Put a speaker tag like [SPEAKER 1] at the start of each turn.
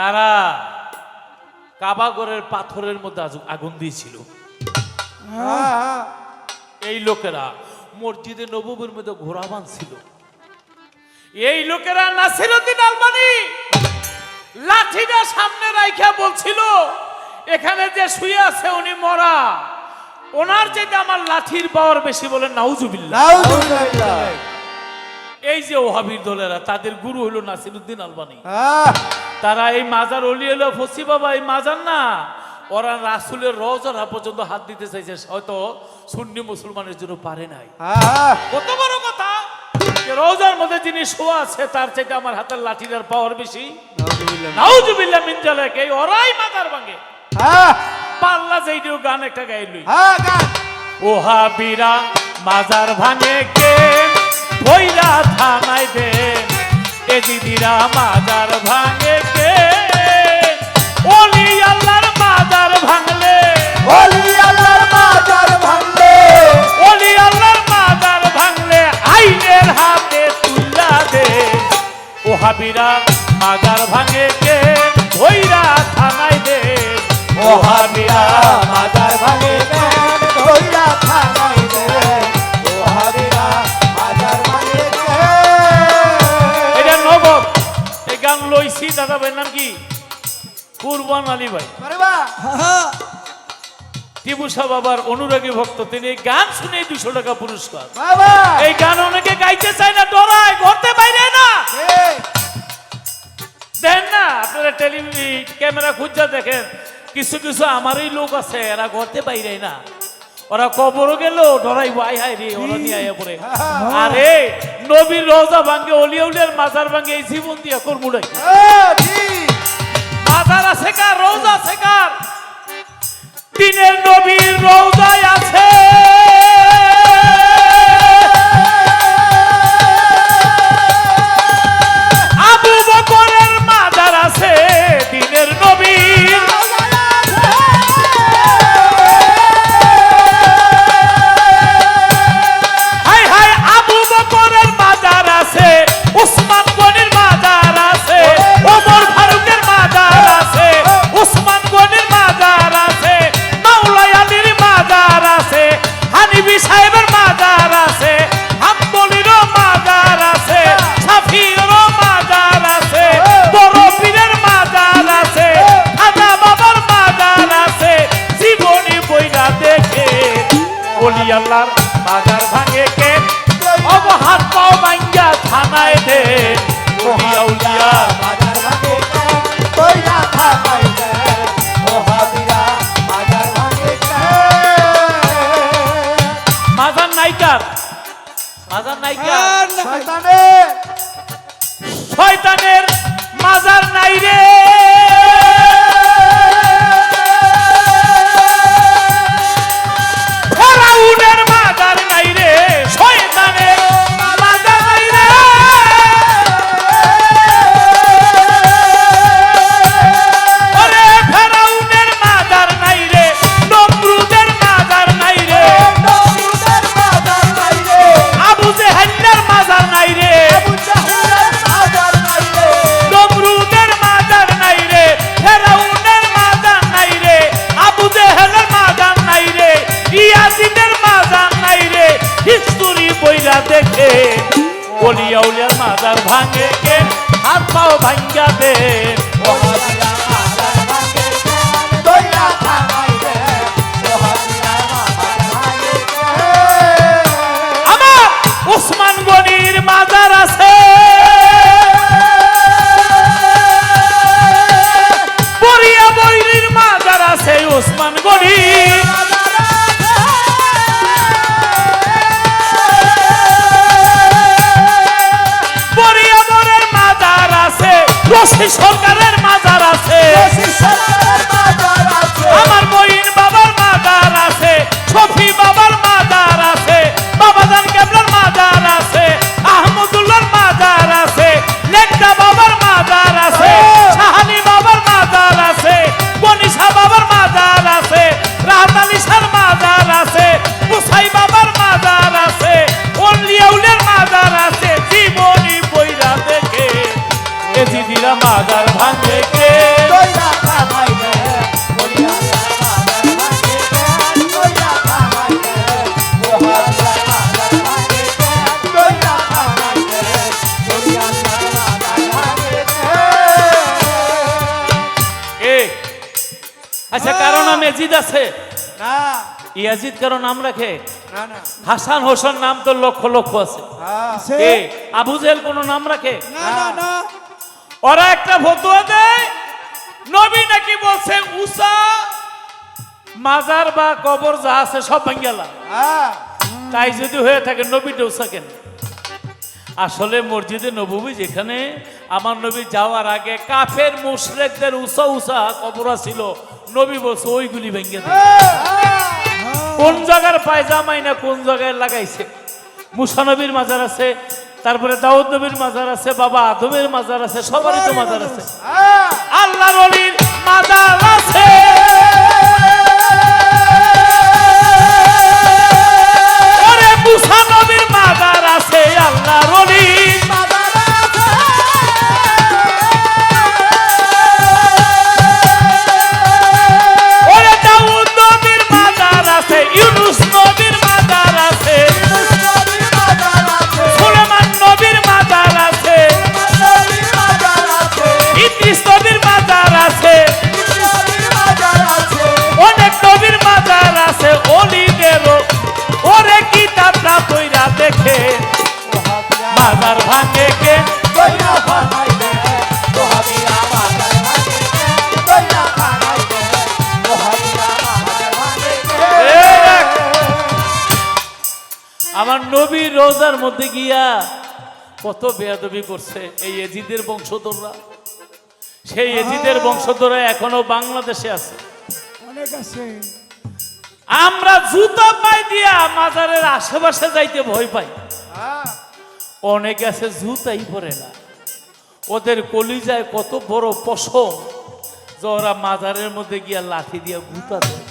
[SPEAKER 1] তারা কাবাগরের পাথরের মধ্যে আগুন দিয়েছিল। এই লোকেরা মসজিদে নববীর মধ্যে ঘোড়া বাঁধছিল। এই লোকেরা নাসিরউদ্দিন আলবানী লাঠিটা সামনে রাইখা বলছিল, এখানে যে শুয়ে আছে উনি মরা, ওনার চাইতে আমার লাঠির পাওয়ার বেশি। বলেন নাউজুবিল্লাহ। এই যে ওহাবির দলেরা, তাদের গুরু হলো নাসিরউদ্দিন আলবানী। তারা এই মাজার অলি হলো ফসি বাবা, এই মাজার না, ওরা রাসূলের রওজা পর্যন্ত হাত দিতে চাইছে, হয়তো সুন্নি মুসলমানের জন্য পারে নাই। কত বড় কথা, রওজার মধ্যে যিনি শোয়া আছে তার চাইতে আমার হাতের লাঠিটার পাওয়ার বেশি। নাউজুবিল্লাহ মিন যালিক। এই ওরাই মাজার ভাঙে। পাল্লা যেইটিও গান একটা গাইলই, ওহাবিরা মাজার ভাঙে কে ভৈরা থানায় দেন, এজিদিরা মাজার ভাঙে কে। ওলি আল্লাহর মাজার ভাঙলে,
[SPEAKER 2] ওলি আল্লাহর মাজার ভাঙলে,
[SPEAKER 1] ওলি আল্লাহর মাজার ভাঙলে আইনের হাতে তুল্লা দে। ওহাবিরা মাজার ভাঙে কে ভৈরা থানায় দেন,
[SPEAKER 2] ওহাবিরা মাজার ভাঙে দেন, ধইরা থানায় দেন, ওহাবিরা মাজার ভাঙে দেন।
[SPEAKER 1] এটা নগদ। এই গান লইছি দাদা ভাই নাম কি? কুরবান আলী ভাই,
[SPEAKER 2] আরে বাহ,
[SPEAKER 1] টিপু শাহ বাবার অনুরাগী ভক্ত। তিনি এই গান শুনে 200 টাকা পুরস্কার।
[SPEAKER 2] বাবা
[SPEAKER 1] এই গান অনেকে গাইতে চায় না, ডরায়, ঘরতে বাইরে না দেন না। আপনারা ক্যামেরা খুঁজা দেখেন, কিছু কিছু আমারই লোক আছে, এরা ঘরতে বাইরে না, ওরা কবরও গেল ডরাই ভাই হাই রে, ওরা নিয়ে আয়া পড়ে। আরে নবীর রওজা ভাঙ্গে, অলিয়া উলিয়ার মাজার ভাঙ্গে, এই জীবন দিয়া করবো নাকি? মাজার আছে কার, রওজা আছে কার? দিনের নবীর রওজায় আছে আবু বকরের মাজার আছে, দিনের নবীর হাই হাই আবু বকরের মাজার আছে, উসমান গনির মাজার আছে, ওমর ফারুকের মাজার আছে, উসমান গনির মাজার আছে, মাওলা আলীর মাজার আছে, হানিফি সাহেবের মাজার আছে, হাম্বলিরও মাজার আছে, শাফিঈরও মাজার আছে, বড় পীরের মাজার আছে, খাজা বাবার মাজার আছে। জীবনী বইরা দেখে ওলি আল্লাহর মাজার ভাঙে কে, অবহাত পাও ভাঙ্গা থানায় দে। ওলিয়া উলিয়া
[SPEAKER 2] মাজার ভাঙে দেন, ধইরা থানায় দেন, ওহাবিরা মাজার ভাঙে দেন।
[SPEAKER 1] মাজার নাইকার, মাজার নাইকার,
[SPEAKER 2] শয়তানের
[SPEAKER 1] শয়তানের মাজার নাই রে। ফেরাউনের মাজার নাই রে, শয়তানের মাজার নাই রে। ওরে ফেরাউনের মাজার নাই রে, নমরুদের মাজার নাই রে,
[SPEAKER 2] নমরুদের মাজার নাই রে,
[SPEAKER 1] আবু জেহেলের মাজার নাই রে,
[SPEAKER 2] আবু জাহেলের মাজার নাই রে,
[SPEAKER 1] নমরুদের মাজার নাই রে, ফেরাউনের মাজার নাই রে, আবু জেহেলের মাজার নাই রে, ইয়াজিদের মাজার নাই রে। হিস্টোরি বইরা দেখে ওলিয়া উলিয়ার মাজার ভাঙে কে, হাত পাও ভাঙ্গা দে।
[SPEAKER 2] ওহাবিরা মাজার ভাঙে দেন, ধইরা থানায় দেন, ওহাবিরা মাজার ভাঙে দেন।
[SPEAKER 1] আমার উসমান গনির মাজার আছে, বরিয়া বৈরির মাজার আছে, উসমান গনি বরিয়া বরের মাজার আছে, রশি সরকারের মাজার আছে, আমার বইন বাবার মাজার আছে, শফি বাবার মাজার আছে, বাবাজান কেবলার মাজার আছে, আহমদুল্লাহর মাজার আছে, লেকটা বাবার মাজার আছে, শাহানি বাবার মাজার আছে, বনিশা বাবার মাজার আছে, রাহাত আলী শাহর মাজার আছে, মুসাই বাবার মাজার আছে, অলিয়া উলিয়ার মাজার আছে। জীবনী বইরা দেখে এজিদিরা মাজার ভাঙে আচ্ছা কারো নাম এজিদ আছে?
[SPEAKER 2] না
[SPEAKER 1] ইয়াজিদ কারো নাম রাখে?
[SPEAKER 2] না না
[SPEAKER 1] হাসান হোসেন নাম তো লক্ষ লক্ষ আছে।
[SPEAKER 2] হ্যাঁ
[SPEAKER 1] কে আবু জেহেল কোন নাম রাখে?
[SPEAKER 2] না না না
[SPEAKER 1] ওরা একটা ফতোয়া দেয় নবী নাকি বলছে উসা মাজার বা কবর যা আছে সব ভাঙ্গেলা।
[SPEAKER 2] হ্যাঁ
[SPEAKER 1] তাই যদি হয়ে থাকে নবীটা উসা কেন? আসলে মসজিদে নববী যেখানে আমার নবী যাওয়ার আগে কাফের মুশরিকদের উসা উসা কবর ছিল, নবী বলছে ওইগুলি ভেঙে দেয়। কোন জায়গার পায়জামাই না কোন জায়গায় লাগাইছে? মুসা নবীর মাজার আছে, তারপরে দাউদ নবীর মাজার আছে, বাবা আদমের মাজার আছে, সবারই তো মাজার আছে।
[SPEAKER 2] হ্যাঁ
[SPEAKER 1] আল্লাহর ওলির মাজার আছে। ওরে মুসা নবীর মাজার আছে, আল্লাহর ওলির ওরে দাউদ নবীর মাজার আছে, ইউনুস নবীর মাজার আছে, সুলেমান নবীর মাজার আছে, ইদ্রিস নবীর মাজার আছে, অনেক নবীর মাজার আছে অলিদেরও। ওরে কিতাবটা কইরা দেখে মাজার ভাঙে কে? আমার নবী রোজার মধ্যে গিয়া কত বেয়াদবি করছে এই এজিদের বংশধররা। সেই এজিদের বংশধররা এখনো বাংলাদেশে আছে।
[SPEAKER 3] অনেক আছে।
[SPEAKER 1] আমরা জুতা পাই দিয়া মাজারের আশেপাশে যাইতে ভয় পাই। অনেক আছে জুতাই পরে না। ওদের কলিজায় কত বড় পশম যে ওরা মাজারের মধ্যে গিয়া লাঠি দিয়া গুতা দেয়।